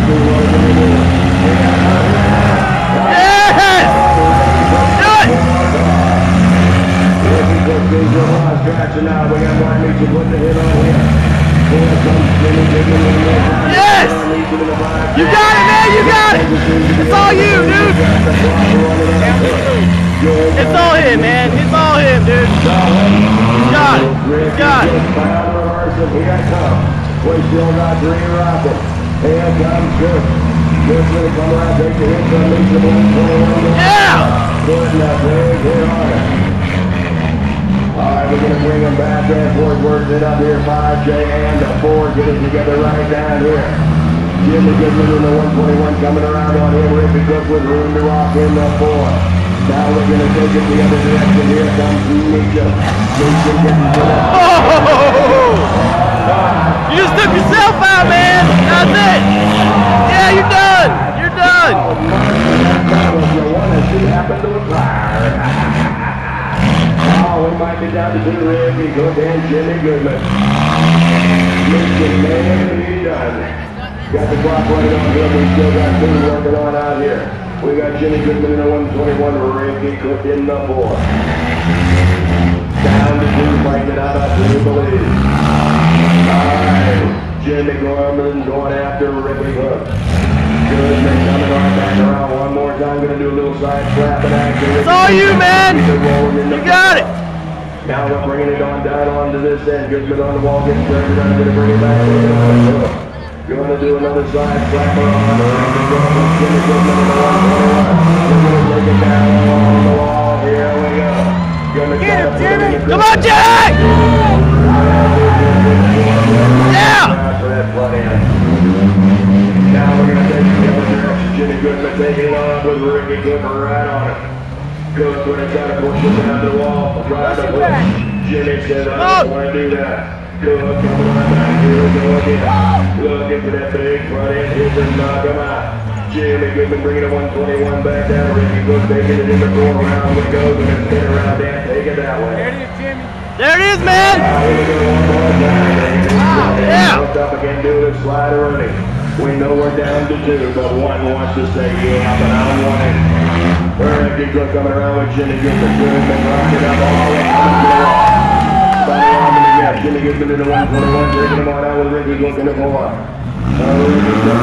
Yes! Do it! Yes! You got it, man! You got it! It's all you, dude! It's all him, man. It's all him, dude. He's got it. He's got it. Here I come. We still got green rocket. Here comes Chris. Chris will come around, take the hit from Lisa 121. Yeah! Putting that big hit on it. Alright, we're going to bring them back there. Ford works it up here. 5J and the 4. Get it together right down here. Jimmy Goodman in the 121 coming around on him. Ricky Cook with room to rock in the 4. Now we're going to take it the other direction. Here comes Misha. Misha getting to that. Oh! You just took yourself out, man. That's it. Yeah, you're done. You're done. You want to see happen to a fire. Oh, we might be down to two Ricky Cook and Jimmy Goodman. Misha, man, he's done. Got the clock right on here. We still got two working on out here. We got Jimmy Goodman in the 121, Ricky Cook in the 4. Down to two, fighting it out of Jubilee. Alright, Jimmy Gorman going after Ricky Cook. Goodman coming on back around one more time, gonna do a little side slap and action. It's all you, man! You got it! Now we're bringing it on down onto this end. Goodman on the wall, getting turned around, gonna bring it back over to Cook. Gonna do another side slapper on the Jimmy Goodman in the 121. We're gonna take it down along the wall. Here we go. Gonna get him, Jimmy! Come on, Jimmy! Yeah! Now we're gonna take it the other direction. Jimmy Goodman taking it on with Ricky Cook right on it. Cook gonna try to push it down the wall. Try to push. Jimmy said, I don't want to do that. Good, coming on back, here we go again. Looking for that big front end hit and knock him out. Jimmy Goodman bringing the 121 back down. Ricky Cook taking it in the 4 round. We go, gonna spin around and take it that way. There it is, Jimmy. There it is, man. Here we go one more time. Yeah. Look up again, do the slider running. We know we're down to 2, but one wants to say, yeah, but I want it. Ricky Cook coming around with Jimmy Goodman. Goodman rocking up all the way up to the wall. Jimmy Goodman in the 121, taking him on out with Ricky Cook in the 4. Ricky Cook